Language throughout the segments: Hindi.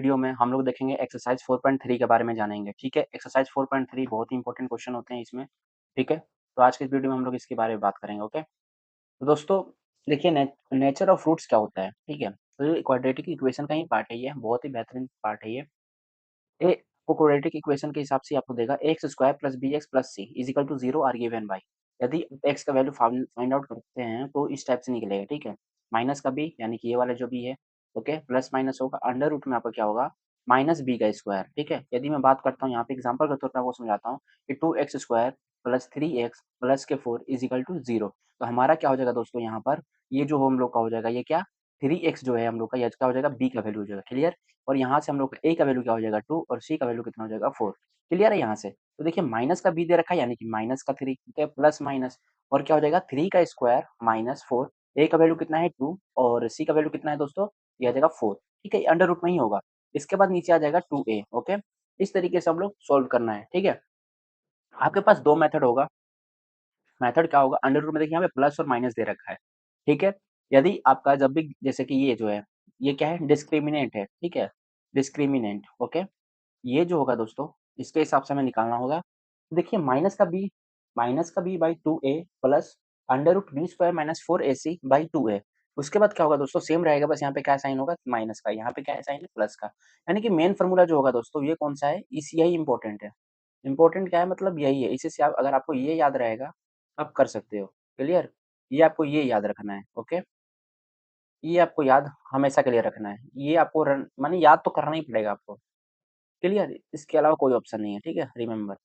वीडियो में हम लोग देखेंगे एक्सरसाइज 4.3 के बारे में जानेंगे। ठीक है, एक्सरसाइज 4.3 बहुत ही इंपॉर्टेंट क्वेश्चन होते हैं इसमें। ठीक है, तो आज के इस वीडियो में हम लोग इसके बारे में बात करेंगे। ओके, तो दोस्तों देखिए नेचर ऑफ रूट्स क्या होता है। ठीक है, तो ये क्वाड्रेटिक इक्वेशन का ही पार्ट है, ये बहुत ही बेहतरीन पार्ट है ये को क्वाड्रेटिक इक्वेशन के हिसाब से आपको देगा X square plus B X plus C is equal to zero are given by. यदि एक्स का वैल्यू फाइंड आउट करते हैं तो इस टाइप से निकलेगा। ठीक है, माइनस का बी यानी कि ये वाला जो भी है, ओके, प्लस माइनस होगा, अंडर रूट में आपका क्या होगा, माइनस बी का स्क्वायर। ठीक है, यदि मैं बात करता हूँ यहाँ पे एग्जाम्पल के तौर पर आपको समझाता हूँ कि two x square plus three X plus K four is equal to zero. तो हमारा क्या हो जाएगा दोस्तों, यहाँ पर ये जो हम लोग का हो जाएगा, ये क्या, थ्री एक्स जो है हम लोग का, ये क्या हो जाएगा, बी का वैल्यू हो जाएगा। क्लियर, और यहाँ से हम लोग ए का वैल्यू क्या हो जाएगा, टू, और सी का वैल्यू कितना हो जाएगा, फोर। क्लियर है यहाँ से। तो देखिए माइनस का बी दे रखा है यानी कि माइनस का थ्री, ठीक है, प्लस माइनस, और क्या हो जाएगा, थ्री का स्क्वायर माइनस फोर, ए का वैल्यू कितना है, टू, और सी का वैल्यू कितना है दोस्तों, ये आ जाएगा फोर। ठीक है, अंडर रूट में ही होगा। इसके बाद नीचे आ जाएगा टू ए। ओके, इस तरीके से हम लोग सोल्व करना है। ठीक है, आपके पास दो मेथड होगा। मेथड क्या होगा, अंडर रूट में देखिए यहाँ पे प्लस और माइनस दे रखा है। ठीक है, यदि आपका जब भी, जैसे कि ये जो है, ये क्या है, डिस्क्रिमिनेंट है। ठीक है, डिस्क्रिमिनेंट। ओके, ये जो होगा दोस्तों, इसके हिसाब से हमें निकालना होगा। देखिए माइनस का B by two A plus under root B square minus four A C by two A. उसके बाद क्या होगा दोस्तों, सेम रहेगा, बस यहाँ पे क्या साइन होगा, माइनस का, यहाँ पे क्या साइन है, प्लस का। यानी कि मेन फॉर्मूला जो होगा दोस्तों, ये कौन सा है, इस यही इंपॉर्टेंट है। इंपॉर्टेंट क्या है, मतलब यही है। इसी से आप, अगर आपको ये याद रहेगा, आप कर सकते हो। क्लियर, ये आपको ये याद रखना है। ओके, ये आपको याद हमेशा के लिए रखना है। ये आपको माने याद तो करना ही पड़ेगा आपको। क्लियर, इसके अलावा कोई ऑप्शन नहीं है। ठीक है, रिमेंबर।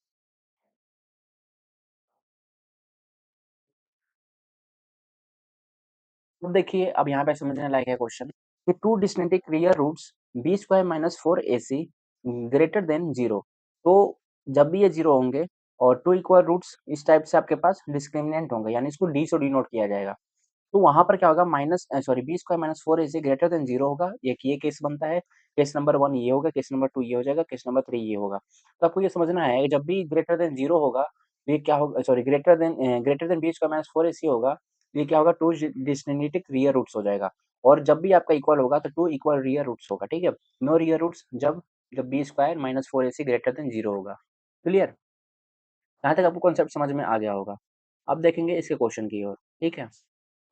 अब देखिए, अब यहाँ पे समझने लायक है क्वेश्चन कि two distinct real roots B square minus four A C greater than zero. तो जब भी ये जीरो होंगे और टू इक्वल रूट्स इस टाइप से आपके पास डिस्क्रिमिनेंट होंगे, यानी इसको डी से डिनोट किया जाएगा। तो वहां पर क्या होगा, minus sorry B square minus four A C greater than zero होगा। एक ये केस बनता है। केस नंबर वन ये होगा, केस नंबर टू ये हो जाएगा, केस नंबर थ्री ये होगा। तो आपको ये समझना है, जब भी ग्रेटर देन जीरो होगा, तो ये क्या होगा, sorry greater than B square minus four A C होगा, तो ये क्या होगा, टू डिस्टिंक्ट रियल रूट्स हो जाएगा। और जब भी आपका इक्वल होगा तो टू इक्वल रियल रूट्स होगा। ठीक है, नो रियल रूट्स जब जब B square minus four A C greater than zero होगा। क्लियर, यहाँ तक आपको कॉन्सेप्ट समझ में आ गया होगा। अब देखेंगे इसके क्वेश्चन की ओर। ठीक है,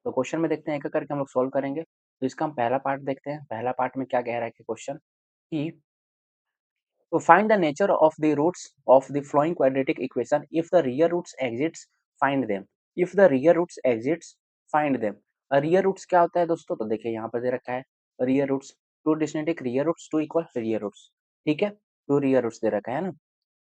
तो क्वेश्चन में देखते हैं, एक एक करके हम लोग सॉल्व करेंगे। तो इसका हम पहला पार्ट देखते हैं। पहला पार्ट में क्या कह रहा है कि क्वेश्चन कि तो find the nature of the roots of the following quadratic equation if the real roots exists find them. If the real roots exists find them. Real roots क्या होता है दोस्तों, तो देखिए यहाँ पर दे रखा है real roots, two distinct real roots, two equal real roots. ठीक है, टू रियल रूट्स दे रखा है ना,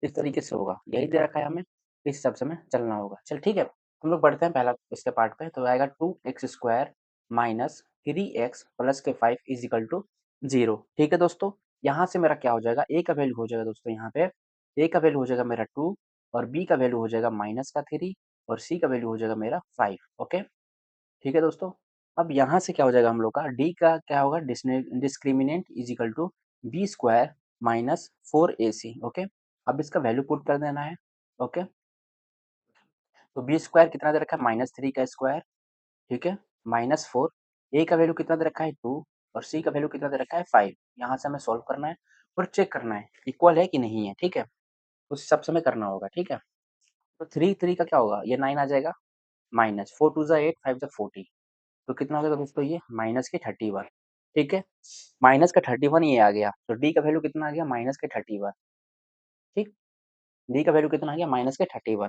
इस तरीके से होगा, यही दे रखा है हमें, इस हिसाब से हमें चलना होगा। चल ठीक है, हम लोग बढ़ते हैं पहला इसके पार्ट पे। तो आएगा two x square minus three X plus K five is equal to zero. ठीक है दोस्तों, यहाँ से मेरा क्या हो जाएगा, ए का वैल्यू हो जाएगा दोस्तों, यहाँ पे ए का वैल्यू हो जाएगा मेरा टू, और बी का वैल्यू हो जाएगा माइनस का थ्री, और सी का वैल्यू हो जाएगा मेरा फाइव। ओके, ठीक है दोस्तों। अब यहाँ से क्या हो जाएगा हम लोग का, डी का क्या होगा, discriminant is equal to B square minus four A C. Okay, अब इसका वैल्यू पुट कर देना है। ओके, तो बी स्क्वायर कितना दे रखा है, माइनस थ्री का स्क्वायर, ठीक है, माइनस फोर, ए का वैल्यू कितना दे रखा है, टू, और सी का वैल्यू कितना दे रखा है, फाइव। यहाँ से हमें सोल्व करना है और चेक करना है इक्वल है कि नहीं है। ठीक है, उस हिसाब से हमें करना होगा। ठीक है, तो थ्री थ्री का क्या होगा, ये नाइन आ जाएगा, माइनस फोर टू जा एट, फाइव जा फोर्टी, तो कितना हो जाएगा दोस्तों, ये माइनस के थर्टी वन। ठीक है, माइनस का थर्टी वन ये आ गया, तो डी का वैल्यू कितना आ गया, माइनस के थर्टी वन। ठीक, डी का वैल्यू कितना आ गया, माइनस के थर्टी वन।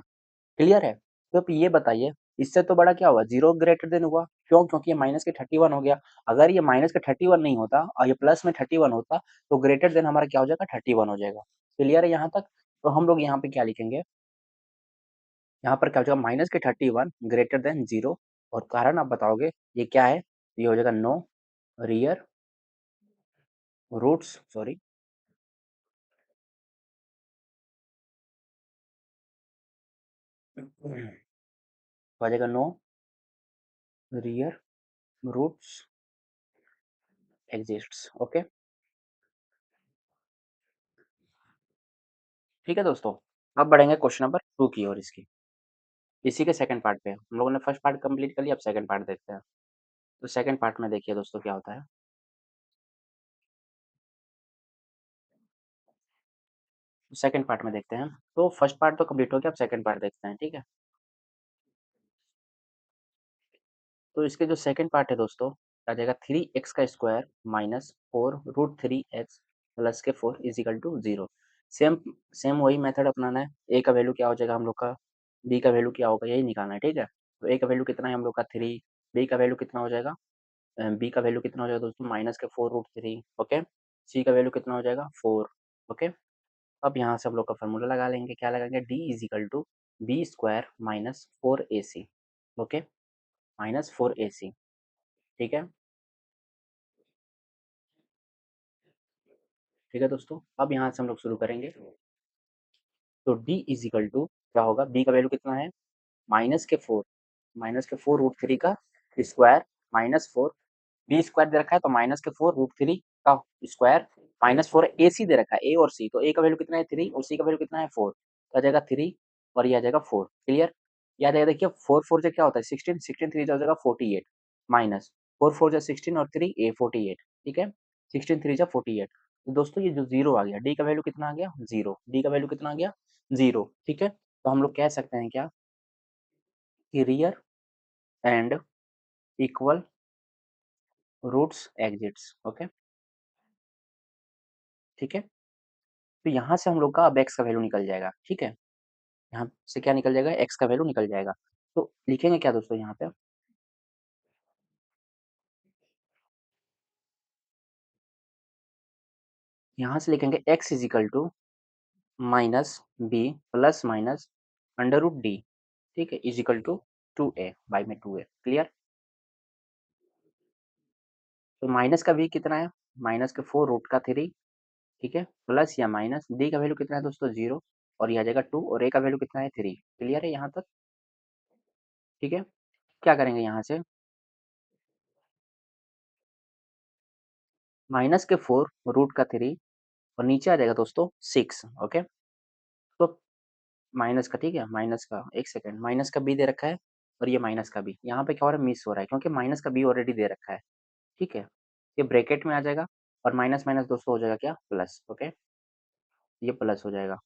क्लियर है, तो अब ये बताइए, इससे तो बड़ा क्या हुआ, जीरो ग्रेटर देन हुआ, क्यों, क्योंकि ये माइनस के थर्टी वन हो गया। अगर ये माइनस के थर्टी वन नहीं होता और ये प्लस में थर्टी वन होता, तो ग्रेटर देन हमारा क्या हो जाएगा, थर्टी वन हो जाएगा। क्लियर है यहाँ तक। तो हम लोग यहाँ पे क्या लिखेंगे, यहाँ पर क्या हो जाएगा, माइनस के thirty one greater than zero, और कारण आप बताओगे ये क्या है, ये हो जाएगा नो रियर रूट्स, सॉरी, हो जाएगा no real roots exists. Okay, ठीक है दोस्तों। अब बढ़ेंगे क्वेश्चन नंबर टू की ओर इसकी, इसी के सेकंड पार्ट पे। हम लोगों ने फर्स्ट पार्ट कंप्लीट कर लिया, अब सेकंड पार्ट देखते हैं। तो सेकंड पार्ट में देखिए दोस्तों क्या होता है। सेकंड पार्ट में देखते हैं। तो फर्स्ट पार्ट तो कंप्लीट हो गया, अब सेकंड पार्ट देखते हैं, ठीक है। तो इसके जो सेकंड पार्ट है दोस्तों, आ जाएगा 3x का स्क्वायर माइनस 4√3x प्लस के 4 is equal to 0। Same same वही मेथड अपनाना है। ए का वैल्यू क्या हो जाएगा हम लोग का, बी का वैल्यू क्या होगा, यही निकालना है, ठीक है। तो ए का वैल्यू कितना है हम लोग का 3, बी का वैल्यू कितना हो जाएगा, बी का वैल्यू कितना हो जाएगा दोस्तों माइनस के 4√3, ओके। सी का वैल्यू कितना हो जाएगा 4, ओके। अब यहाँ से हम लोग का फॉर्मूला लगा लेंगे, क्या लगाएंगे, D is equal to B square minus 4ac, okay, minus 4ac, ठीक है। ठीक है दोस्तों, अब यहाँ से हम लोग शुरू करेंगे। तो d इज इक्वल टू क्या होगा, b का वैल्यू कितना है माइनस के 4 का स्क्वायर माइनस 4, बी स्क्वायर दे रखा है तो माइनस के 4√3 का स्क्वायर माइनस 4ac दे रखा है, ए और सी। तो ए का वैल्यू कितना है 3 और सी का वैल्यू कितना है 4, तो आ जाएगा 3 और ये आ जाएगा 4, क्लियर। ये आ जाएगा, देखिए 4 से क्या होता है 16, 16 3 जा जाएगा 48 माइनस 4 जा 16 और 3 ए 48, ठीक है। 16 3 जा 48। तो दोस्तों ये जो जीरो आ गया, डी का वैल्यू कितना आ गया जीरो, डी का वैल्यू कितना आ गया जीरो, ठीक है। तो हम लोग कह सकते हैं क्या कि real and equal roots exists, okay, ठीक है। तो यहाँ से हम लोग का अब एक्स का वैल्यू निकल जाएगा, ठीक है। यहाँ से क्या निकल जाएगा, एक्स का वैल्यू निकल जाएगा। तो लिखेंगे क्या दोस्तों यहाँ पे, यहाँ से लिखेंगे X is equal to minus B plus minus under root D, ठीक है, is equal to 2a/2a, clear. तो माइनस का बी कितना है, माइनस के 4√3, ठीक है, प्लस या माइनस डी का वैल्यू कितना है दोस्तों 0 और ये आ जाएगा 2 और ए का वैल्यू कितना है 3, क्लियर है यहाँ तक, ठीक है। क्या करेंगे यहाँ से, माइनस के 4√3 और नीचे आ जाएगा दोस्तों 6, ओके। तो माइनस का, ठीक है, माइनस का, एक सेकंड, माइनस का बी दे रखा है और ये माइनस का बी यहाँ पे क्या हो रहा है, मिस हो रहा है क्योंकि माइनस का बी ऑलरेडी दे रखा है, ठीक है। ये ब्रैकेट में आ जाएगा और माइनस माइनस दोस्तों हो जाएगा क्या प्लस, ओके, ये प्लस हो जाएगा,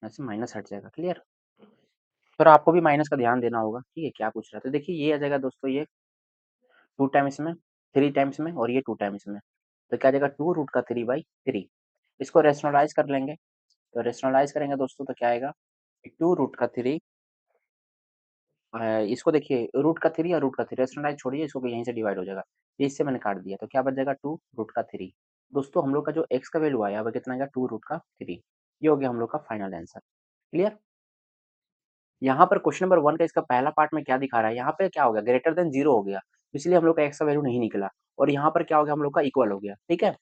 ऐसे माइनस हट जाएगा, क्लियर। फिर आपको भी माइनस का ध्यान देना होगा, ठीक है, क्या पूछ रहा था, तो देखिए ये आ जाएगा दोस्तों, ये 2 टाइम्स में, 3 टाइम्स में और ये 2 टाइम्स में, तो क्या आ जाएगा 2√3/3। इसको रेशनलाइज कर लेंगे, तो रेशनलाइज करेंगे दोस्तों तो क्या आएगा 2√3, इसको देखिए √3 और √3 रेशनलाइज छोड़िए, इसको भी यहीं से डिवाइड हो जाएगा, ये इससे मैंने काट दिया, तो क्या बच जाएगा 2√3। दोस्तों हम लोग का जो एक्स का वैल्यू आया वह कितना आएगा 2√3, ये हो गया हम लोग का फाइनल आंसर, क्लियर। यहाँ पर क्वेश्चन नंबर 1 का इसका पहला पार्ट में क्या दिखा रहा है, यहाँ पे क्या हो गया ग्रेटर देन 0 हो गया, इसलिए हम लोग का एक्स का वैल्यू नहीं निकला, और यहाँ पर क्या हो गया हम लोग का इक्वल हो गया, ठीक है।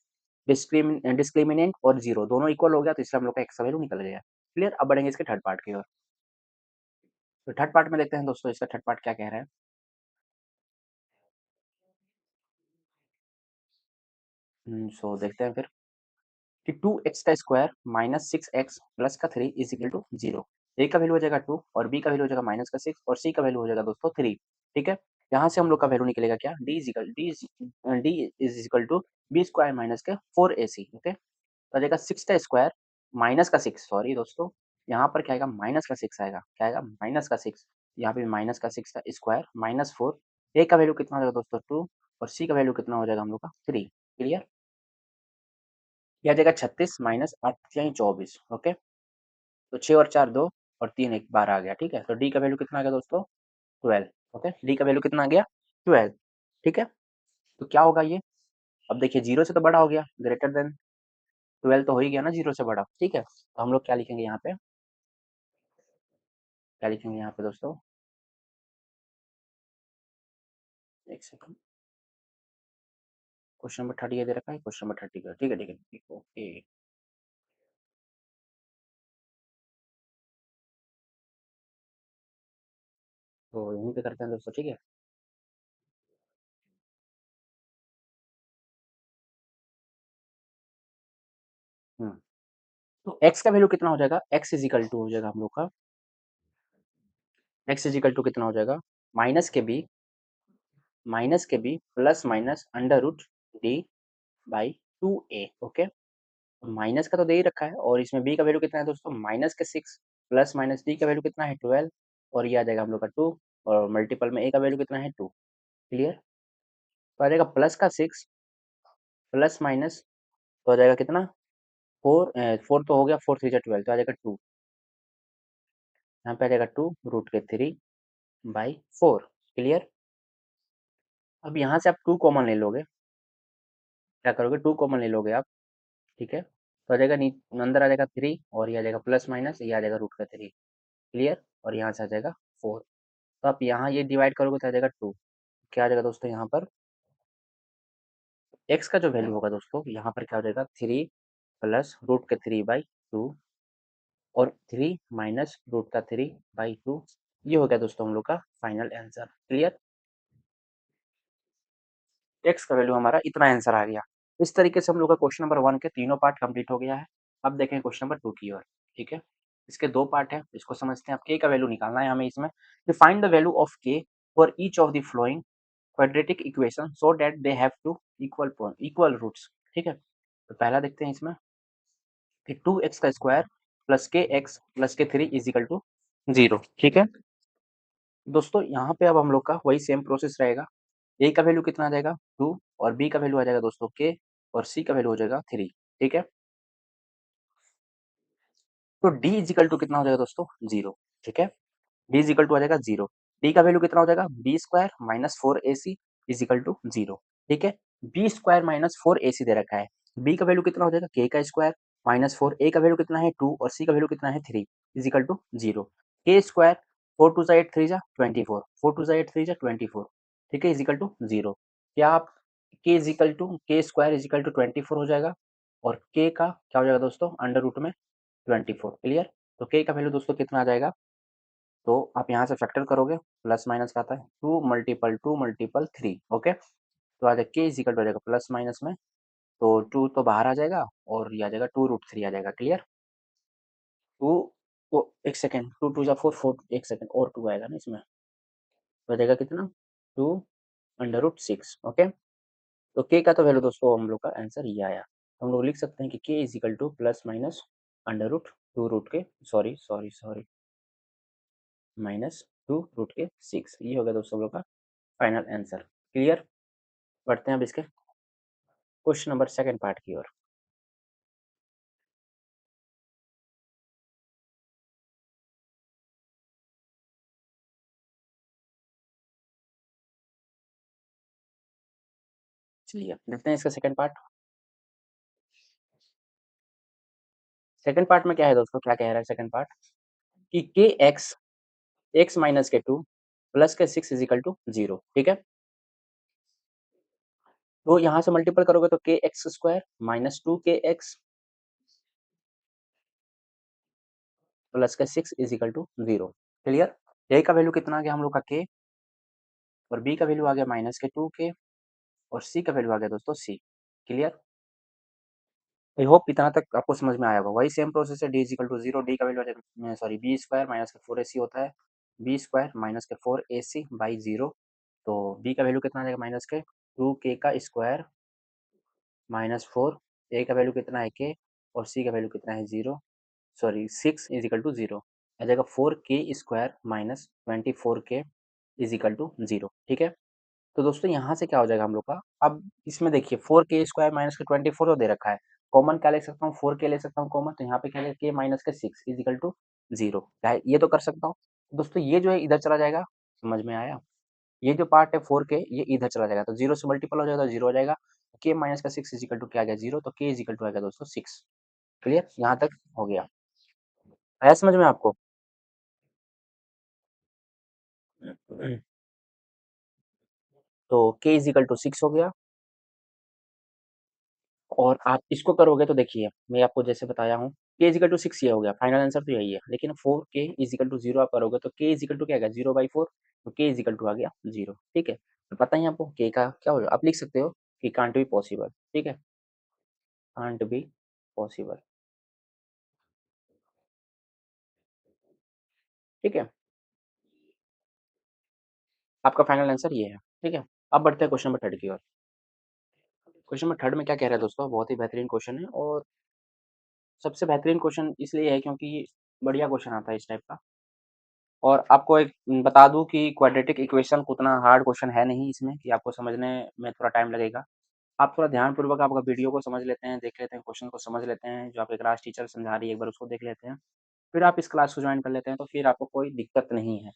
डिस्क्रिमिनेंट और जीरो दोनों इक्वल हो गया, तो इसलिए हम लोग का एक्स का वैल्यू निकल गया, क्लियर। अब बढ़ेंगे इसके थर्ड पार्ट की ओर। तो थर्ड पार्ट में देखते हैं दोस्तों इसका थर्ड पार्ट क्या कह रहा है। सो देखते हैं फिर कि 2x का स्क्वायर माइनस 6x प्लस का 3 इज इक्वल टू 0। ए का वैल्यू हो जाएगा 2 और बी का वैल्यू हो जाएगा -6 और सी का वैल्यू हो जाएगा दोस्तों 3, ठीक है। यहाँ से हम लोग का वैल्यू निकलेगा क्या, D is equal to B square minus के 4ac, ओके। तो आ जाएगा 6 का स्क्वायर माइनस का 6, सॉरी दोस्तों, यहाँ पर क्या आएगा माइनस का 6 आएगा, क्या आएगा -6, यहाँ पे -6 का स्क्वायर -4, ए का वैल्यू कितना हो जाएगा दोस्तों 2 और सी का वैल्यू कितना हो जाएगा हम लोग का 3, क्लियर। यह आ जाएगा 36 माइनस 8×24, ओके। तो 6 और 4 2 और 3 1 12 आ गया, ठीक है। तो डी का वैल्यू कितना आ गया दोस्तों 12, ओके, डी का वैल्यू कितना आ गया 12, ठीक है। तो क्या होगा ये, अब देखिए 0 से तो बड़ा हो गया, ग्रेटर देन 12 तो हो ही गया ना 0 से बड़ा, ठीक है। तो हम लोग क्या लिखेंगे यहाँ पे, क्या लिखेंगे यहाँ पे दोस्तों, एक सेकंड, क्वेश्चन नंबर 30 ये दे रखा है, क्वेश्चन नंबर 30 का, ठीक है ठीक है, ओके। तो यहीं पे करते हैं दोस्तों, ठीक है। हम्म तो x का वैल्यू कितना हो जाएगा, x इज इक्वल टू हो जाएगा हम लोग का, x इज इक्वल टू कितना हो जाएगा माइनस के B plus minus under root D by 2a, okay. Minus का तो दे ही रखा है, और इसमें b का वैल्यू कितना है दोस्तों, -6 प्लस माइनस d का वैल्यू कितना है 12, और ये आ जाएगा हम लोग का 2, और मल्टीपल में a का वैल्यू कितना है 2। क्लियर। तो आ जाएगा प्लस का 6 प्लस माइनस, तो आ जाएगा कितना 4, 4 तो हो गया, 4 3 12, तो आ जाएगा 2, यहाँ पे आ जाएगा 2 रूट के 3/4। क्लियर। अब यहाँ से आप 2 कॉमन ले लोगे, क्या करोगे 2 कॉमन ले लोगे आप, ठीक है, तो आ जाएगा अंदर आ जाएगा 3, और ये आ जाएगा प्लस माइनस, ये आ जाएगा रूट का 3। क्लियर। और यहाँ से आ जाएगा 4, तो आप यहाँ ये डिवाइड करोगे तो आ जाएगा 2, क्या आ जाएगा दोस्तों यहाँ पर x का जो वैल्यू होगा दोस्तों, यहाँ पर क्या हो जाएगा 3 प्लस रूट के 3/2, और 3 माइनस रूट का 3/2, ये हो गया दोस्तों हम लोग का फाइनल आंसर। क्लियर। x का वैल्यू हमारा इतना आंसर आ गया। इस तरीके से हम लोग का क्वेश्चन नंबर 1 के तीनों पार्ट कंप्लीट हो गया है। अब देखें क्वेश्चन नंबर 2 की ओर। ठीक है, इसके 2 पार्ट है, इसको समझते हैं। अब k का वैल्यू निकालना है हमें इसमें। तो find the value of k for each of the following quadratic equation so that they have two equal roots. ठीक है, तो पहला देखते हैं इसमें कि 2x का स्क्वायर प्लस के एक्स प्लस के 3 इज इक्वल टू 0। ठीक है दोस्तों, यहाँ पे अब हम लोग का वही सेम प्रोसेस रहेगा। a का वैल्यू कितना आ जाएगा 2, और b का वैल्यू आ जाएगा दोस्तों k, और c का वैल्यू हो जाएगा 3। ठीक है, तो d इज इक्वल टू कितना हो जाएगा दोस्तों 0। ठीक है, d इज इक्वल टू आ जाएगा 0। d का वैल्यू कितना हो जाएगा B square minus 4ac is equal to 0। ठीक है, बी स्क्वायर माइनस 4ac दे रखा है। b का वैल्यू कितना हो जाएगा k का स्क्वायर माइनस 4, a का वैल्यू कितना है 2, और c का वैल्यू कितना है 3 is equal to 0। k square 4 टू 8 3 जा 24, 4 टू 8 3 जा 24। ठीक है, इज इक्वल टू 0। क्या आप k is equal to k square is equal to 24 हो जाएगा, और k का क्या हो जाएगा दोस्तों अंडर रूट में 24। क्लियर। तो k का वैल्यू दोस्तों कितना आ जाएगा, तो आप यहाँ से फैक्टर करोगे, प्लस माइनस का आता है 2 मल्टीपल 3। ओके, तो आ जाएगा के इज इक्वल टू आ जाएगा प्लस माइनस में, तो 2 तो बाहर आ जाएगा, और ये आ जाएगा 2√3 आ जाएगा। क्लियर। 2, वो एक सेकेंड, 2 2 जा 4 4, एक सेकेंड और 2 आएगा ना इसमें, तो आ जाएगा कितना 2√6। ओके, तो के का तो वैल्यू दोस्तों हम लोग का आंसर ये आया। हम लोग लिख सकते हैं कि K is equal to plus minus under root 2 sorry sorry sorry -2√6। ये हो गया दोस्तों हम लोग का फाइनल आंसर। क्लियर। बढ़ते हैं अब इसके क्वेश्चन नंबर सेकंड पार्ट की ओर। चलिए देखते हैं इसका सेकंड पार्ट। सेकंड पार्ट में क्या है दोस्तों, क्या कह रहा है सेकंड पार्ट, कि के एक्स माइनस के 2 प्लस के 6 इज इक्वल टू 0। ठीक है, तो यहाँ से मल्टीपल करोगे तो के एक्स स्क्वायर माइनस 2 के एक्स प्लस के 6 इज इक्वल टू 0। क्लियर। ए का वैल्यू कितना आ गया हम लोग का के, और बी का वैल्यू आ गया -2 के, और सी का वैल्यू आ गया दोस्तों सी। क्लियर। आई होप इतना तक आपको समझ में आया होगा। वही सेम प्रोसेस है, D is equal to 0, D का वैल्यू आ जाएगा सॉरी बी स्क्वायर माइनस के 4ac होता है, बी स्क्वायर माइनस के 4ac/0। तो बी का वैल्यू कितना आ जाएगा -2 के का स्क्वायर -4, ए का वैल्यू कितना है के, और सी का वैल्यू कितना है 0 सॉरी 6 इज इक्वल टू 0। आ जाएगा 4 के स्क्वायर माइनस 24 के इज इक्वल टू 0। ठीक है, तो दोस्तों यहाँ से क्या हो जाएगा हम लोग का, अब इसमें देखिए 4 के स्क्वायर माइनस के 24 तो दे रखा है, कॉमन क्या ले सकता हूँ 4 के ले सकता हूँ कॉमन, तो यहाँ पे क्या ले के माइनस के 6 इज इक्वल टू 0। क्या है, ये तो कर सकता हूँ। दोस्तों ये जो है इधर चला जाएगा, समझ में आया, ये जो पार्ट है 4 के ये इधर चला जाएगा, तो 0 से मल्टीपल हो जाएगा तो 0 हो जाएगा। के माइनस का 6 इज इक्वल टू क्या आ गया 0, तो के इज इक्वल टू आ गया दोस्तों 6। क्लियर, यहाँ तक हो गया, आया समझ में आपको। तो के इज इक्वल टू 6 हो गया, और आप इसको करोगे तो देखिए मैं आपको जैसे बताया हूँ, के इज इक्वल टू 6 ये हो गया, फाइनल आंसर तो यही है। लेकिन 4 के इज इक्वल टू 0 आप करोगे तो के इज इक्वल टू क्या आएगा 0/4, तो के इज इक्वल टू आ गया 0। ठीक है, तो पता ही आपको के का क्या होगा, आप लिख सकते हो कि कांट बी पॉसिबल। ठीक है, कांट बी पॉसिबल। ठीक है, आपका फाइनल आंसर ये है। ठीक है, अब बढ़ते हैं क्वेश्चन नंबर 3 की ओर। क्वेश्चन नंबर 3 में क्या कह रहा है दोस्तों, बहुत ही बेहतरीन क्वेश्चन है, और सबसे बेहतरीन क्वेश्चन इसलिए है क्योंकि ये बढ़िया क्वेश्चन आता है इस टाइप का। और आपको एक बता दूँ कि क्वाड्रेटिक इक्वेशन उतना हार्ड क्वेश्चन है नहीं इसमें कि आपको समझने में थोड़ा टाइम लगेगा। आप थोड़ा ध्यानपूर्वक आपका वीडियो को समझ लेते हैं, देख लेते हैं, क्वेश्चन को समझ लेते हैं, जो आपकी क्लास टीचर समझा रही है एक बार उसको देख लेते हैं। फिर आप इस क्लास को जॉइन कर लेते हैं तो फिर आपको कोई दिक्कत नहीं है।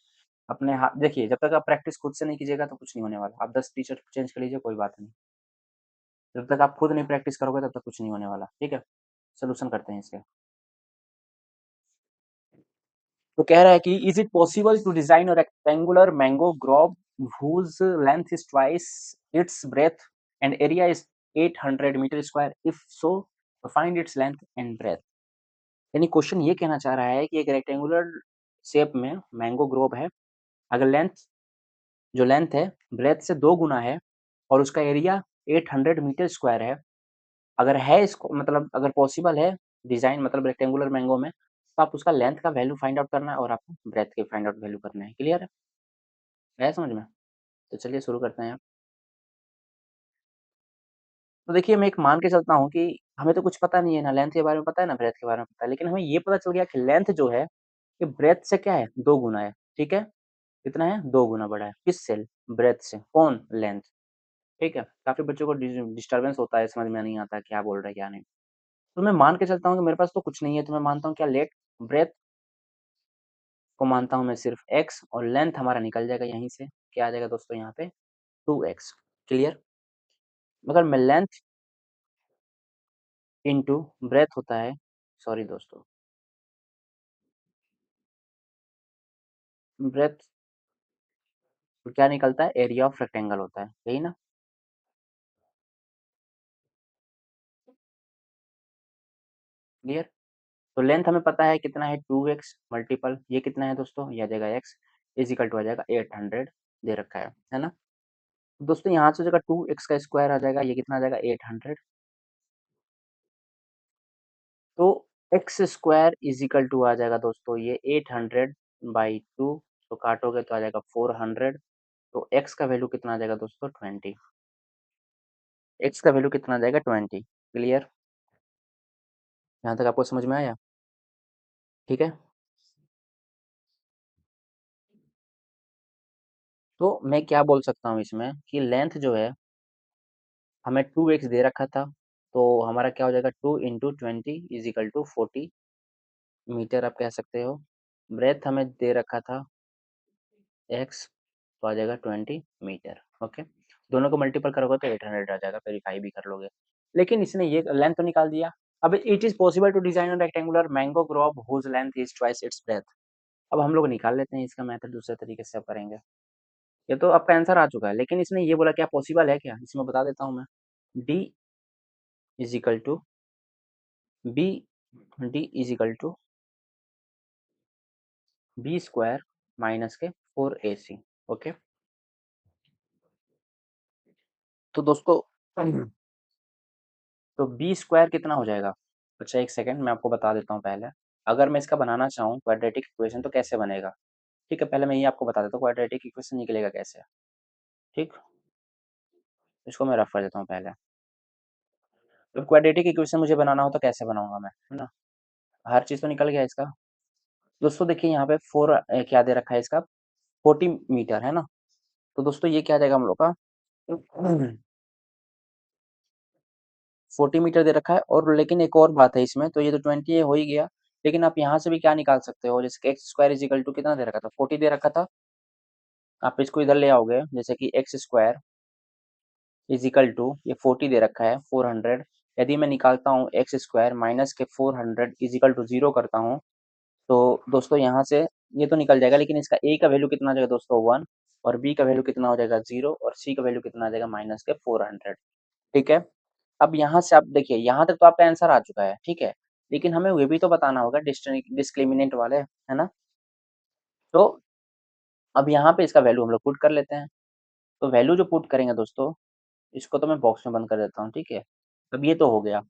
अपने हाथ देखिए, जब तक आप प्रैक्टिस खुद से नहीं कीजिएगा तो कुछ नहीं होने वाला। आप 10 टीचर चेंज कर लीजिए, कोई बात नहीं। जब तक आप खुद नहीं प्रैक्टिस करोगे तब तक कुछ नहीं होने वाला, ठीक है? सॉल्यूशन करते हैं इसके। तो कह रहा है कि is it possible to design a rectangular mango grove whose length is twice its breadth and area is 800 metre square, if so find its length and breadth। यानी क्वेश्चन ये कहना चाह रहा है कि एक रेक्टेंगुलर शेप में मैंगो ग्रोव है, अगर लेंथ है ब्रेथ से 2 गुना है और उसका एरिया 800 मीटर स्क्वायर है, अगर है इसको मतलब अगर पॉसिबल है डिजाइन मतलब रेक्टेंगुलर मैंगो में, तो आप उसका लेंथ का वैल्यू फाइंड आउट करना है और आपको ब्रेथ के फाइंड आउट वैल्यू करना है। क्लियर है? आया समझ में? तो चलिए शुरू करते हैं। तो देखिए, मैं एक मान के चलता हूँ कि हमें तो कुछ पता नहीं है, ना लेंथ के बारे में पता है, ना ब्रेथ के बारे में पता है, लेकिन हमें ये पता चल गया कि लेंथ जो है, ये ब्रेथ से क्या है 2 गुना है, ठीक है? कितना है? 2 गुना बड़ा है। किससे? ब्रेथ से। कौन? लेंथ, ठीक है? काफ़ी बच्चों को डिस्टर्बेंस होता है, समझ में नहीं आता क्या बोल रहा है क्या नहीं। तो मैं मान के चलता हूँ कि मेरे पास तो कुछ नहीं है, तो मैं मानता हूँ क्या लेट ब्रेथ को मानता हूँ मैं सिर्फ x और लेंथ हमारा निकल जाएगा यहीं से, क्या आ जाएगा दोस्तों यहाँ पे 2x। क्लियर? मगर मैं लेंथ इंटू ब्रेथ होता है, सॉरी दोस्तों, ब्रेथ तो क्या निकलता है? एरिया ऑफ रेक्टेंगल होता है, यही ना? क्लियर? तो लेंथ हमें पता है कितना है 2x मल्टीपल ये कितना है दोस्तों? ये आ जाएगा x इज इक्वल टू आ जाएगा 800 दे रखा है ना? दोस्तों यहाँ से जगह 2x का स्क्वायर आ जाएगा, ये कितना आ जाएगा 800। तो X square is equal to आ जाएगा दोस्तों ये 800/2, तो काटोगे तो आ जाएगा 400। तो एक्स का वैल्यू कितना आ जाएगा दोस्तों 20। एक्स का वैल्यू कितना आ जाएगा 20। क्लियर? यहाँ तक आपको समझ में आया? ठीक है। तो मैं क्या बोल सकता हूँ इसमें कि लेंथ जो है हमें 2x दे रखा था, तो हमारा क्या हो जाएगा 2 × 20 इज इक्वल टू 40 मीटर आप कह सकते हो। ब्रेथ हमें दे रखा था x, तो आ जाएगा 20 मीटर। ओके, दोनों को मल्टीपल करोगे तो 800 आ जाएगा, वेरीफाई भी कर लोगे। लेकिन इसने ये लेंथ तो निकाल दिया। अब it is possible to design a rectangular mango grove whose length is twice its breadth. अब हम लोग निकाल लेते हैं इसका मेथड दूसरे तरीके से अब करेंगे। ये तो आपका आंसर आ चुका है, लेकिन इसने ये बोला क्या पॉसिबल है क्या, इसमें बता देता हूँ मैं। d is equal to B D is equal to B square minus के 4ac। ओके, तो दोस्तों तो बी स्क्वायर कितना हो जाएगा? अच्छा एक सेकंड मैं आपको बता देता हूँ पहले। अगर मैं इसका बनाना चाहूँ क्वाड्रेटिक इक्वेशन तो कैसे बनेगा, ठीक है? पहले मैं ये आपको बता देता हूँ क्वाड्रेटिक इक्वेशन निकलेगा कैसे। ठीक, इसको मैं रफ कर देता हूँ पहले। तो क्वाड्रेटिक इक्वेशन मुझे बनाना हो तो कैसे बनाऊंगा मैं, है ना? हर चीज़ तो निकल गया इसका। दोस्तों देखिए यहाँ पे क्या दे रखा है इसका 40 मीटर, है ना? तो दोस्तों ये क्या आ जाएगा हम लोग का 40 मीटर दे रखा है। और लेकिन एक और बात है इसमें, तो ये तो 20 हो ही गया, लेकिन आप यहाँ से भी क्या निकाल सकते हो, जैसे x square is equal to कितना दे रखा था 40 दे रखा था। आप इसको इधर ले आओगे, जैसे कि x square is equal to ये 40 दे रखा है 400। यदि मैं निकालता हूँ एक्स स्क्वायर माइनस के 400 इज इक्वल टू 0 करता हूँ, तो दोस्तों यहाँ से ये तो निकल जाएगा, लेकिन इसका ए का वैल्यू कितना आ जाएगा दोस्तों 1, और बी का वैल्यू कितना हो जाएगा 0, और सी का वैल्यू कितना आ जाएगा माइनस के 400। ठीक है? अब यहाँ से आप देखिए, यहाँ तक तो आपका आंसर आ चुका है, ठीक है? लेकिन हमें ये भी तो बताना होगा डिस्क्रिमिनेंट वाले, है ना? तो अब यहाँ पे इसका वैल्यू हम लोग पुट कर लेते हैं। तो वैल्यू जो पुट करेंगे दोस्तों, इसको तो मैं बॉक्स में बंद कर देता हूँ, ठीक है? अब ये तो हो गया।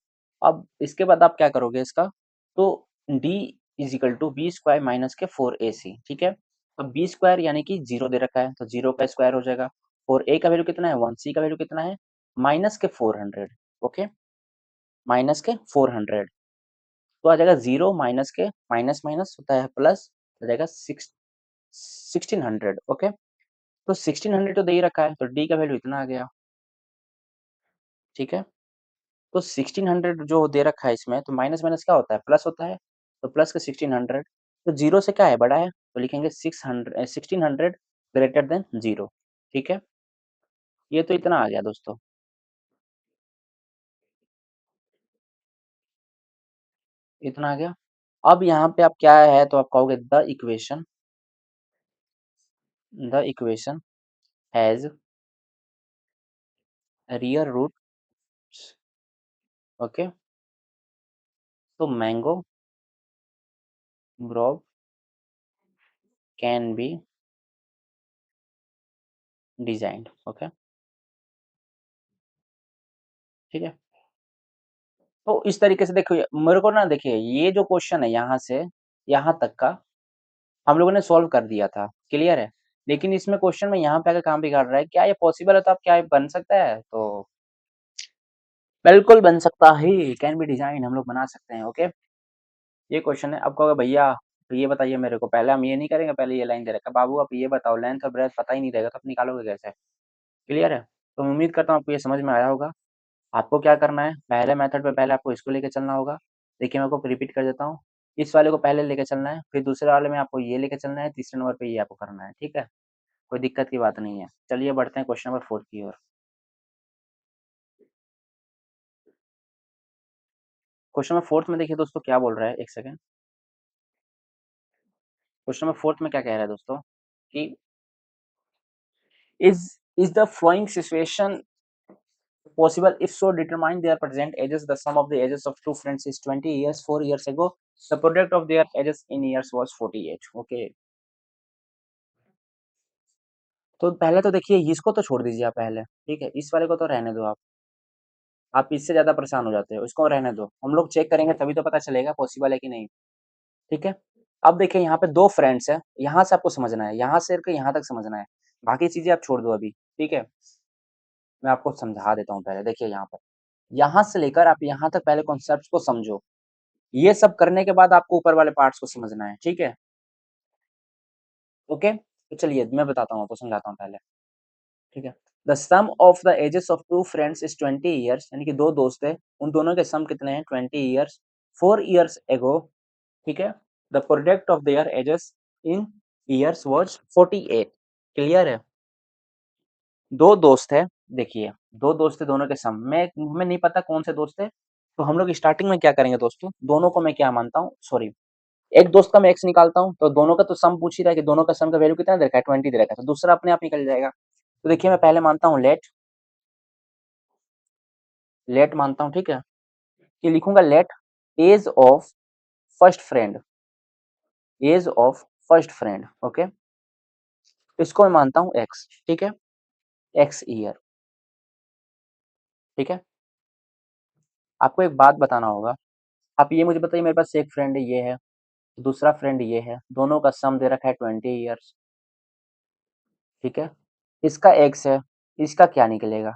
अब इसके बाद आप क्या करोगे इसका, तो D is equal to B square minus के 4ac, ठीक है? अब बी स्क्वायर यानी कि 0 दे रखा है, तो 0 का स्क्वायर हो जाएगा। और ए का वैल्यू कितना है 1, सी का वैल्यू कितना है माइनस के 400। ओके, माइनस के 400। तो आ जाएगा 0 माइनस के माइनस माइनस होता है प्लस, हो जाएगा 1600। ओके, तो 1600 तो दे ही रखा है, तो डी का वैल्यू इतना आ गया। ठीक है, तो 1600 जो दे रखा है इसमें, तो माइनस माइनस क्या होता है, प्लस होता है, तो प्लस का 1600, तो जीरो से क्या है, बड़ा है, तो लिखेंगे 1600 ग्रेटर देन जीरो। ठीक है, ये तो इतना आ गया दोस्तों। इतना आ गया। अब यहाँ पे आप क्या है, तो आप कहोगे the equation has real root. Okay, तो mango grove can be designed. Okay, ठीक है, तो इस तरीके से देखिए मेरे को ना, देखिए ये जो क्वेश्चन है यहाँ से यहाँ तक का हम लोगों ने सॉल्व कर दिया था, क्लियर है। लेकिन इसमें क्वेश्चन में यहाँ पे आकर काम बिगाड़ रहा है, क्या ये पॉसिबल है, तो आप क्या ये बन सकता है, तो बिल्कुल बन सकता है, कैन बी डिजाइन, हम लोग बना सकते हैं। ओके, ये क्वेश्चन है। अब कहोगे भैया तो ये बताइए मेरे को, पहले हम ये नहीं करेंगे, पहले ये लाइन दे रखा बाबू, आप ये बताओ लेंथ और ब्रेथ पता ही नहीं रहेगा तो आप निकालोगे कैसे, क्लियर है। तो मैं उम्मीद करता हूँ आपको ये समझ में आया होगा। आपको क्या करना है, पहले मेथड पे पहले आपको इसको लेके चलना होगा। देखिए मैं आपको रिपीट कर देता हूँ, इस वाले को पहले लेके चलना है, फिर दूसरे वाले में आपको ये लेके चलना है, तीसरे नंबर पे ये आपको करना है। ठीक है, कोई दिक्कत की बात नहीं है। चलिए बढ़ते हैं क्वेश्चन नंबर 4 की ओर। क्वेश्चन नंबर 4 में देखिए दोस्तों क्या बोल रहा है, एक सेकंड। क्वेश्चन नंबर 4 में क्या कह रहा है दोस्तों कि is the flowing situation possible, if so determine their present ages, the sum of the ages of two friends is 20 years 4 years ago, the product of their ages in years was 48। okay, तो पहले तो देखिए इसको तो छोड़ दीजिए आप पहले, ठीक है, इस वाले को तो रहने दो आप इससे ज्यादा परेशान हो जाते हो, इसको रहने दो, हम लोग चेक करेंगे तभी तो पता चलेगा पॉसिबल है कि नहीं। ठीक है, अब देखिए यहाँ पे दो फ्रेंड्स है, यहाँ से आपको समझना है, यहाँ से यहाँ तक समझना है, बाकी चीजें आप छोड़ दो अभी। ठीक है, मैं आपको समझा देता हूँ पहले, देखिए यहाँ पर, यहाँ से लेकर आप यहाँ तक पहले कॉन्सेप्ट को समझो, ये सब करने के बाद आपको ऊपर वाले पार्ट्स को समझना है। ठीक है, ओके, तो चलिए मैं बताता हूँ आपको, समझाता हूँ पहले। ठीक है, the sum of the ages of two friends is 20 years, यानी कि दो दोस्त है, उन दोनों के सम कितने हैं, 20 years 4 years ago। ठीक है, the product of their edges in years was 48। Clear है, दो दोस्त है, देखिए दो दोस्त है, दोनों के सम में हमें नहीं पता कौन से दोस्त है, तो हम लोग स्टार्टिंग में क्या करेंगे दोस्तों, दोनों को मैं क्या मानता हूँ, सॉरी, एक दोस्त का मैं एक्स निकालता हूँ, तो दोनों का तो सम पूछ ही रहा है कि दोनों का सम का वैल्यू कितना दे रखा है, 20 दे रखा है, तो दूसरा अपने आप निकल जाएगा। तो देखिए मैं पहले मानता हूँ लेट मानता हूँ, ठीक है, कि लिखूंगा let age of first friend, age of first friend. Okay, इसको मैं मानता हूँ एक्स। ठीक है, एक्स ईयर। ठीक है, आपको एक बात बताना होगा, आप ये मुझे बताइए, मेरे पास एक फ्रेंड ये है, दूसरा फ्रेंड ये है, दोनों का सम दे रखा है 20 years। ठीक है, इसका एक्स है, इसका क्या निकलेगा,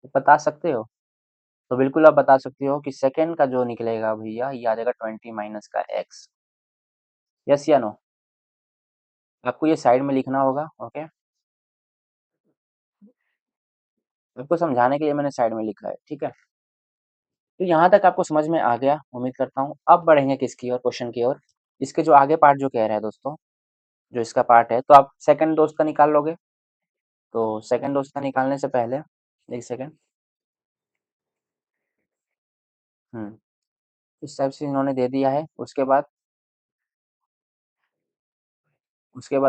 तो बता सकते हो, तो बिल्कुल आप बता सकते हो कि सेकंड का जो निकलेगा भैया, ये आ जाएगा 20 माइनस का एक्स। यस या नो, आपको ये साइड में लिखना होगा। ओके, आपको समझाने के लिए मैंने साइड में लिखा है। ठीक है, तो यहाँ तक आपको समझ में आ गया, उम्मीद करता हूँ। अब बढ़ेंगे किसकी और, क्वेश्चन की ओर। इसके जो आगे पार्ट जो कह रहा है दोस्तों, जो इसका पार्ट है, तो आप सेकंड दोस्त का निकाल लोगे, तो सेकंड दोस्त का निकालने से पहले एक सेकंड, इस टाइप से इन्होंने दे दिया है। उसके बाद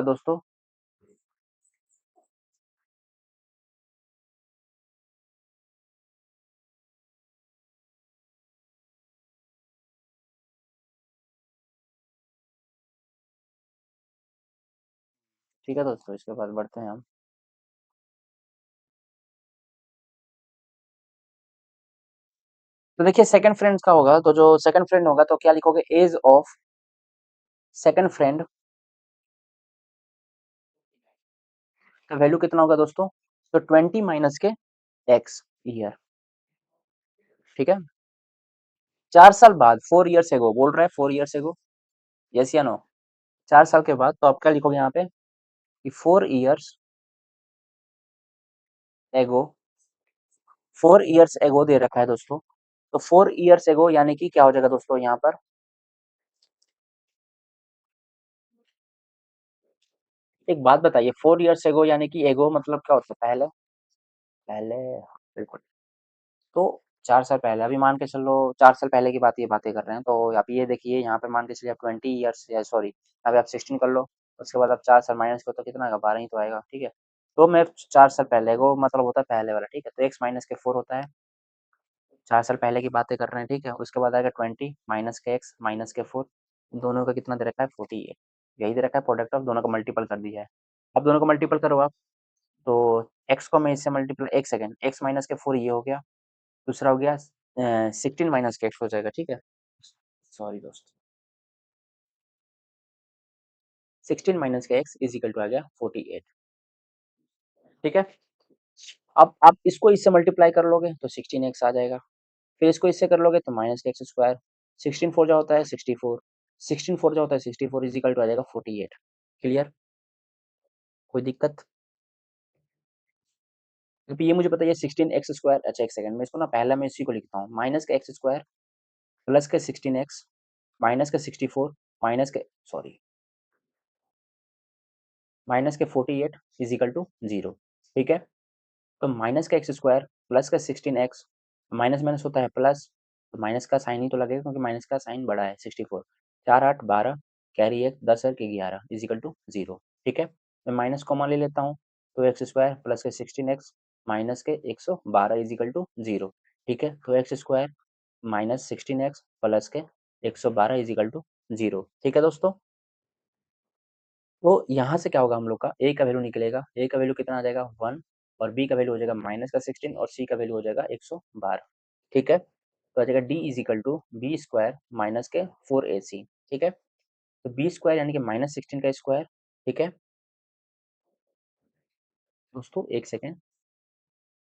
दोस्तों, ठीक है दोस्तों, इसके बाद बढ़ते हैं हम। तो देखिए सेकंड फ्रेंड का होगा, तो जो सेकंड फ्रेंड होगा तो क्या लिखोगे, एज ऑफ सेकंड फ्रेंड का वैल्यू कितना होगा दोस्तों, तो 20 माइनस के एक्स ईयर। ठीक है, 4 साल बाद, 4 ईयर्स एगो बोल रहा है, 4 ईयर्स एगो, यस या नो? 4 साल के बाद, तो आप क्या लिखोगे यहाँ पे कि 4 ईयर्स एगो, 4 ईयर्स एगो दे रखा है दोस्तों, तो 4 ईयर्स एगो यानी कि क्या हो जाएगा दोस्तों यहाँ पर, एक बात बताइए, 4 ईयर्स एगो यानी कि एगो मतलब क्या होता है, पहले, पहले, बिल्कुल। तो 4 साल पहले, अभी मान के चलो 4 साल पहले की बात ये बातें कर रहे हैं, तो आप ये देखिए यहाँ पे मान के चलिए आप 20 ईयर्स, या सॉरी, अभी आप 16 कर लो, उसके बाद आप 4 साल माइनस करो तो कितना आएगा, 12 ही तो आएगा, ठीक है। तो मैं 4 साल पहले को मतलब होता है पहले वाला, ठीक है, तो x माइनस के 4 होता है, 4 साल पहले की बातें कर रहे हैं, ठीक है। उसके बाद आएगा 20 माइनस के x माइनस के 4, दोनों का कितना दे रखा है, 48, यही दे रखा है, प्रोडक्ट ऑफ दोनों का मल्टीपल कर दिया है। अब दोनों का मल्टीपल करो आप, तो x को मैं इससे मल्टीपल, एक सेकेंड, x माइनस के 4 ये हो गया, दूसरा हो गया 16 माइनस के x हो जाएगा, ठीक है, सॉरी दोस्त, 16 माइनस के x इज इक्वल टू आ गया 48, ठीक है। अब आप इसको इससे मल्टीप्लाई कर लोगे तो 16x आ जाएगा, फिर इसको इससे कर लोगे तो माइनस के एक्स स्क्वायर, 16 फोर जा होता है 64, 16 फोर जा होता है 64 इज इक्वल टू आ जाएगा 48, क्लियर, कोई दिक्कत? तो ये मुझे बताइए 16x स्क्वायर, अच्छा एक सेकंड, मैं इसको ना पहला मैं इसी को लिखता हूँ, माइनस का एक्स स्क्वायर प्लस के 16x माइनस के 64 माइनस के, सॉरी, माइनस के 48 इज इक्वल टू 0, ठीक है। तो माइनस का एक्स स्क्वायर प्लस का 16x, माइनस माइनस होता है प्लस, तो माइनस का साइन ही तो लगेगा क्योंकि माइनस का साइन बड़ा है 64, 4 8 12, कैरी 1 10 और के 11 इज इक्वल टू 0, ठीक है। मैं माइनस कॉमन ले लेता हूँ, तो एक्स स्क्वायर प्लस के 16x माइनस के 112 इज इक्वल टू 0, ठीक है। तो X square minus 16x plus के 112 इज इक्वल टू 0, ठीक है दोस्तों। तो यहाँ से क्या होगा, हम लोग का ए का वैल्यू निकलेगा, ए का वैल्यू कितना आ जाएगा 1, और बी का वैल्यू हो जाएगा माइनस का 16, और सी का वैल्यू हो जाएगा 112, ठीक है। तो आ जाएगा D is equal to B square minus के 4ac, ठीक है। तो बी स्क्वायर यानी कि माइनस 16 का स्क्वायर, ठीक है दोस्तों, एक सेकेंड,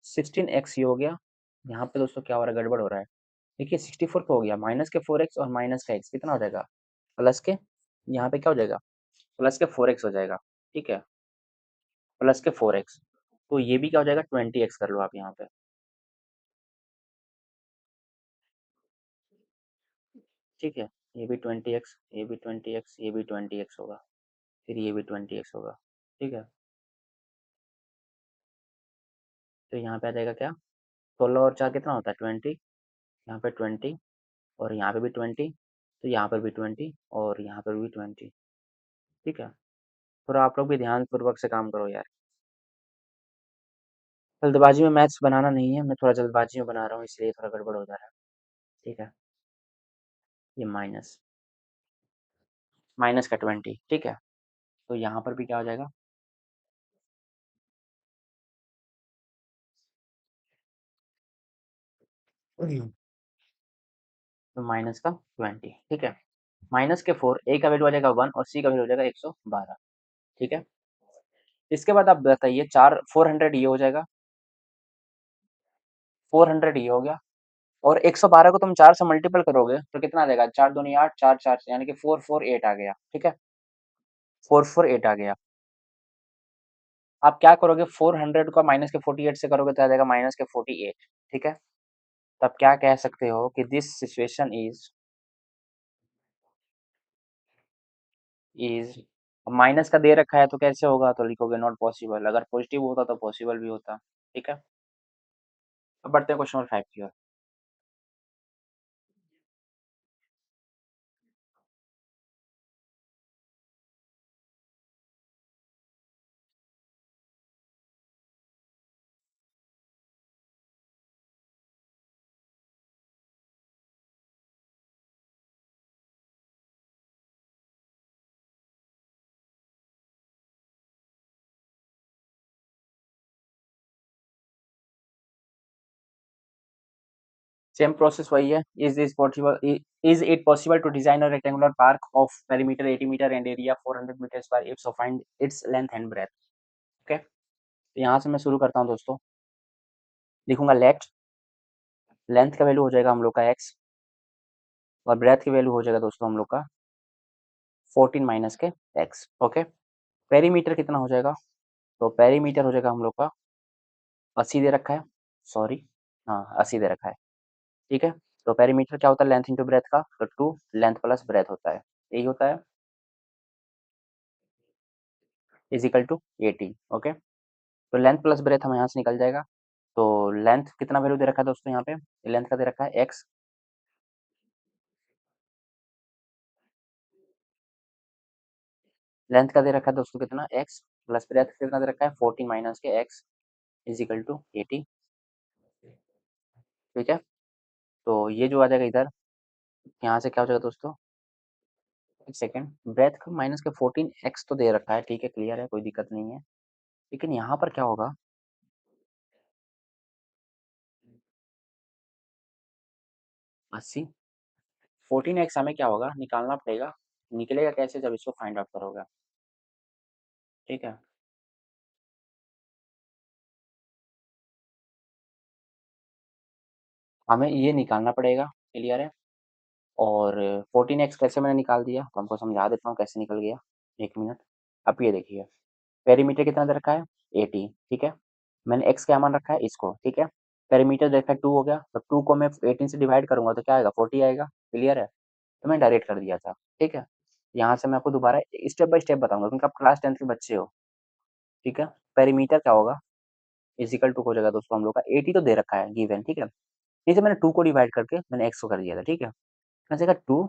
16x ये हो गया, यहाँ पे दोस्तों क्या हो रहा है, गड़बड़ हो रहा है, देखिए 64 तो हो गया, माइनस के 4x और माइनस का x कितना हो जाएगा, प्लस के, यहाँ पे क्या हो जाएगा, प्लस के 4x हो जाएगा, ठीक है, प्लस के 4x, तो ये भी क्या हो जाएगा 20x कर लो आप यहाँ पे, ठीक है। ये भी 20x, ये भी 20x, ये भी 20x होगा, फिर ये भी 20x होगा, ठीक है। तो यहाँ पे आ जाएगा क्या, 16 और 4 कितना होता है 20, यहाँ पे 20, और यहाँ पे भी 20, तो यहाँ पर भी 20, और यहाँ पर भी 20, ठीक है। थोड़ा आप लोग भी ध्यान पूर्वक से काम करो यार, जल्दबाजी में मैथ्स बनाना नहीं है, मैं थोड़ा जल्दबाजी में बना रहा हूँ इसलिए थोड़ा गड़बड़ हो जा रहा है, ठीक है। ये माइनस, माइनस का 20, ठीक है। तो यहाँ पर भी क्या हो जाएगा, तो माइनस का 20, ठीक है। माइनस के 4, ए का वैल्यू आ जाएगा 1, और सी का वैल्यू हो जाएगा 112, ठीक है। इसके बाद आप बताइए, 400 ये हो जाएगा, 400 ये हो गया, और 112 को तुम 4 से मल्टीपल करोगे तो कितना आ जाएगा, 4 दूनी 8, 4 4 यानी कि 448 आ गया, ठीक है, 448 आ गया। आप क्या करोगे, 400 का माइनस के 48 से करोगे तो आ जाएगा माइनस के 48, ठीक है। तो आप क्या कह सकते हो कि दिस सिचुएशन इज माइनस का दे रखा है तो कैसे होगा, तो लिखोगे नॉट पॉसिबल, अगर पॉजिटिव होता तो पॉसिबल भी होता, ठीक है। अब बढ़ते हैं क्वेश्चन नंबर 5 की ओर। सेम प्रोसेस वही है, is it possible to design a rectangular park of perimeter 80 metre and area 400 metre square if so find its length and breadth, okay. तो यहाँ से मैं शुरू करता हूँ दोस्तों, लिखूंगा लेट लेंथ का वैल्यू हो जाएगा हम लोग का x, और ब्रेथ की वैल्यू हो जाएगा दोस्तों हम लोग का 14 माइनस के एक्स। ओके, पेरीमीटर कितना हो जाएगा? तो पेरीमीटर हो जाएगा हम लोग का 80 दे रखा है, सॉरी, हाँ 80 दे रखा है। ठीक है, तो पेरीमीटर क्या होता है? लेंथ इंटू ब्रेथ का, तो 2 लेंथ प्लस ब्रेथ होता है, यही होता है, इज इक्वल टू 18। ओके, तो लेंथ प्लस ब्रेथ हमें यहाँ से निकल जाएगा। तो लेंथ कितना वैल्यू दे रखा है दोस्तों यहाँ पे? लेंथ का दे रखा है एक्स, लेंथ का दे रखा है दोस्तों कितना? एक्स, प्लस ब्रेथ कितना दे रखा है? 14 माइनस के एक्स इज इक्वल टू 80। ठीक है, तो ये जो आ जाएगा इधर, यहाँ से क्या हो जाएगा दोस्तों? एक सेकेंड, ब्रेथ का माइनस के 14 एक्स तो दे रखा है, ठीक है, क्लियर है, कोई दिक्कत नहीं है। लेकिन यहाँ पर क्या होगा? 80, 14 एक्स हमें क्या होगा? निकालना पड़ेगा। निकलेगा कैसे? जब इसको फाइंड आउट करोगे। ठीक है, हमें ये निकालना पड़ेगा, क्लियर है। और 14 एक्स कैसे मैंने निकाल दिया, तो हमको समझा देता हूँ कैसे निकल गया। एक मिनट, अब ये देखिए, पेरीमीटर कितना दे रखा है? 80। ठीक है, मैंने एक्स क्या मान रखा है? इसको, ठीक है। पेरीमीटर दे रखा है 2 हो गया, तो 2 को मैं 18 से डिवाइड करूंगा तो क्या आएगा? 40 आएगा, क्लियर है। तो मैंने डायरेक्ट कर दिया था, ठीक है। यहाँ से मैं आपको दोबारा स्टेप बाय स्टेप बताऊंगा, क्योंकि आप क्लास 10 के बच्चे हो। ठीक है, पेरीमीटर क्या होगा? इजिकल टू हो जाएगा दोस्तों हम लोग का 80 तो दे रखा है गिवन, ठीक है। नीचे मैंने 2 को डिवाइड करके मैंने एक्स को कर दिया था, ठीक है। यहाँ से 2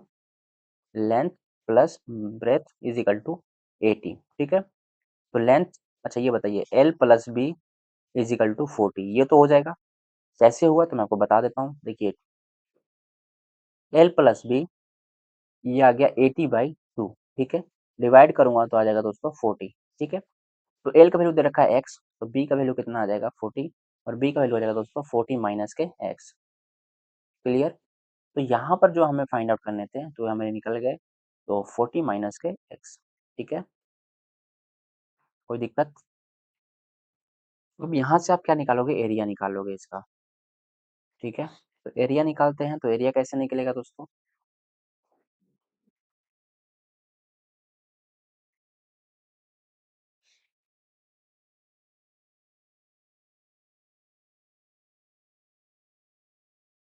length plus breadth is equal to 80। ठीक है, तो लेंथ, अच्छा ये बताइए, L plus B is equal to 40, ये तो हो जाएगा। कैसे हुआ तो मैं आपको बता देता हूँ, देखिए, एल प्लस बी, ये आ गया 80/2, ठीक है। डिवाइड करूंगा तो आ जाएगा दोस्तों 40। ठीक है, तो एल का वैल्यू दे रखा है एक्स, तो बी का वैल्यू कितना आ जाएगा? 40, और बी का वैल्यू आ जाएगा दोस्तों 40 माइनस के एक्स, क्लियर। तो यहाँ पर जो हमें फाइंड आउट करने थे तो हमें निकल गए, तो 40 माइनस के एक्स। ठीक है, कोई दिक्कत? अब यहाँ से आप क्या निकालोगे? एरिया निकालोगे इसका, ठीक है। तो एरिया निकालते हैं, तो एरिया कैसे निकलेगा दोस्तों?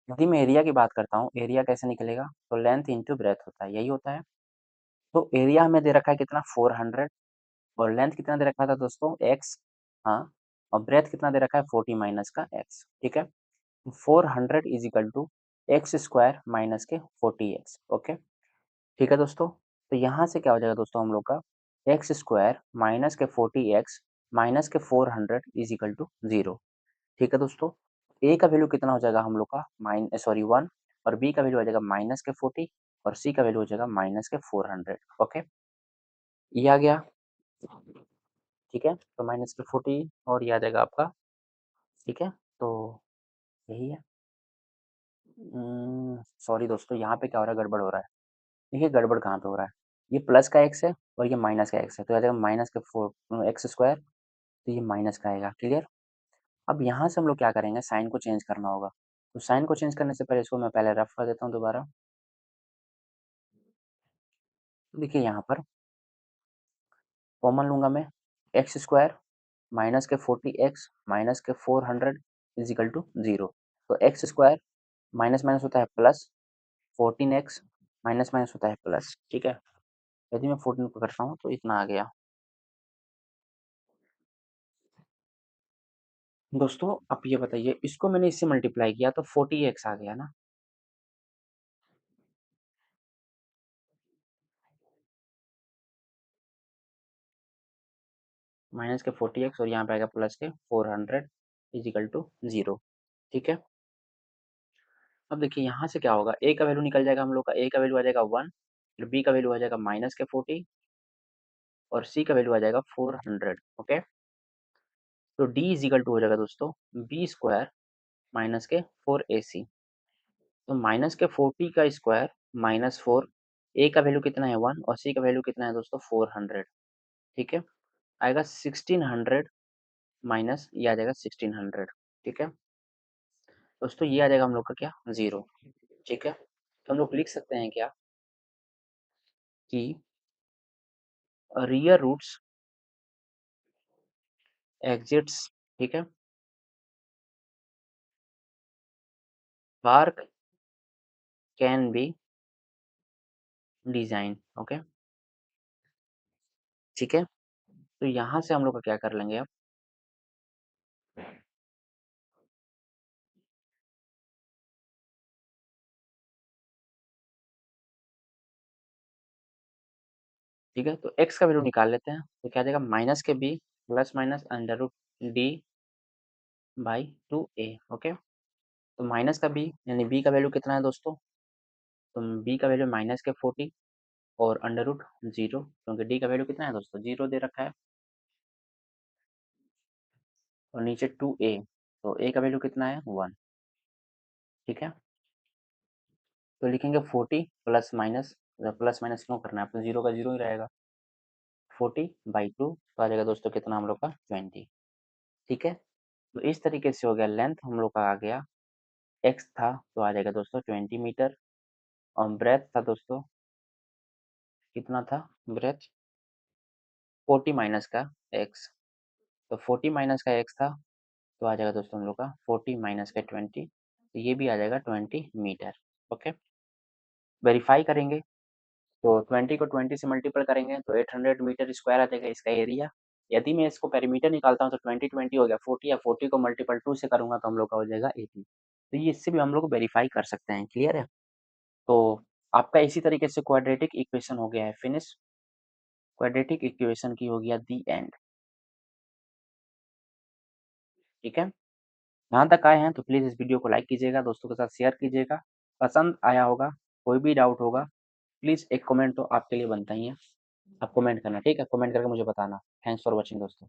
यदि मैं एरिया की बात करता हूँ, एरिया कैसे निकलेगा? तो लेंथ इंटू ब्रेथ होता है, यही होता है। तो एरिया हमें दे रखा है कितना? 400, और लेंथ कितना दे रखा था दोस्तों? एक्स, हाँ, और ब्रेथ कितना दे रखा है? 40 माइनस का एक्स, ठीक है। 400 is equal to x square minus के 40x। ओके, ठीक है दोस्तों। तो यहाँ से क्या हो जाएगा दोस्तों हम लोग का? एक्स स्क्वायर माइनस के 40x माइनस के 400 इज इक्वल टू 0। ठीक है दोस्तों, ए का वैल्यू कितना हो जाएगा हम लोग का? वन, और बी का वैल्यू आ जाएगा माइनस के 40, और सी का वैल्यू हो जाएगा माइनस के 400। ओके, ये आ गया, ठीक है। तो माइनस के 40 और ये आ जाएगा आपका, ठीक है। तो यही है। सॉरी दोस्तों, यहाँ पे क्या हो रहा है? गड़बड़ हो रहा है। देखिए गड़बड़ कहाँ पे हो रहा है, ये प्लस का एक्स है और ये माइनस का एक्स है, तो आ जाएगा माइनस के 4x स्क्वायर, तो ये माइनस का आएगा, क्लियर। अब यहाँ से हम लोग क्या करेंगे? साइन को चेंज करना होगा। तो साइन को चेंज करने से पहले इसको मैं पहले रफ कर देता हूँ दोबारा। तो देखिए यहाँ पर कॉमन लूंगा मैं, एक्स स्क्वायर माइनस के 40x माइनस के 400 इज इक्वल टू 0। तो एक्स स्क्वायर माइनस माइनस होता है प्लस, 14x माइनस माइनस होता है प्लस, ठीक है। यदि मैं 14 को करता हूँ तो इतना आ गया। दोस्तों आप ये बताइए, इसको मैंने इससे मल्टीप्लाई किया तो 40x आ गया ना। माइनस के 40x और यहाँ पे आएगा प्लस के 400 इज इक्वल टू 0। ठीक है, अब देखिए यहाँ से क्या होगा? ए का वैल्यू निकल जाएगा हम लोग का, ए का वैल्यू आ जाएगा 1, फिर बी का वैल्यू आ जाएगा माइनस के 40, और सी का वैल्यू आ जाएगा 400। ओके, तो डी इज इक्वल टू हो जाएगा दोस्तों बी स्क्वायर माइनस के 4ac। तो माइनस के 40 का स्क्वायर माइनस 4, ए का वैल्यू कितना है 1, और सी का वैल्यू कितना है दोस्तों 400। ठीक है, आएगा 1600 माइनस ये आ जाएगा 1600। ठीक है दोस्तों, ये आ जाएगा हम लोग का क्या? 0। ठीक है, तो हम लोग लिख सकते हैं क्या कि रियल रूट्स एग्जिट्स, ठीक है, park can be design, okay, ठीक है। तो यहाँ से हम लोग का क्या कर लेंगे अब, ठीक है। तो x का वैल्यू निकाल लेते हैं, तो क्या आ जाएगा माइनस के b plus minus under root D by 2a, okay. तो माइनस का b यानी b का वैल्यू कितना है दोस्तों, तो b का वैल्यू माइनस के 40 और अंडर रूट 0, क्योंकि d का वैल्यू कितना है दोस्तों 0 दे रखा है, और नीचे 2a, तो a का वैल्यू कितना है 1, ठीक है। तो लिखेंगे 40 प्लस माइनस, प्लस माइनस क्यों करना है, तो 0 का 0 ही रहेगा, 40/2, तो आ जाएगा दोस्तों कितना हम लोग का 20, ठीक है। तो इस तरीके से हो गया, लेंथ हम लोग का आ गया, एक्स था तो आ जाएगा दोस्तों 20 मीटर, और ब्रेथ था दोस्तों कितना था, ब्रेथ 40 माइनस का एक्स, तो 40 माइनस का एक्स था, तो आ जाएगा दोस्तों हम लोग का 40 माइनस का 20, तो ये भी आ जाएगा 20 मीटर, ओके। वेरीफाई करेंगे, तो 20 को 20 से मल्टीपल करेंगे तो 800 मीटर स्क्वायर आ जाएगा इसका एरिया। यदि मैं इसको पेरीमीटर निकालता हूँ तो 20 हो गया 40, या 40 को मल्टीपल 2 से करूँगा तो हम लोग का हो जाएगा 80। तो ये इससे भी हम लोग वेरीफाई कर सकते हैं, क्लियर है। तो आपका इसी तरीके से क्वाड्रेटिक इक्वेशन हो गया है फिनिश, क्वाड्रेटिक इक्वेशन की हो गया दी एंड, ठीक है। यहाँ तक आए हैं तो प्लीज़ इस वीडियो को लाइक कीजिएगा, दोस्तों के साथ शेयर कीजिएगा, पसंद आया होगा, कोई भी डाउट होगा प्लीज़ एक कमेंट तो आपके लिए बनता ही है, आप कमेंट करना, ठीक है, कमेंट करके मुझे बताना। थैंक्स फॉर वॉचिंग दोस्तों।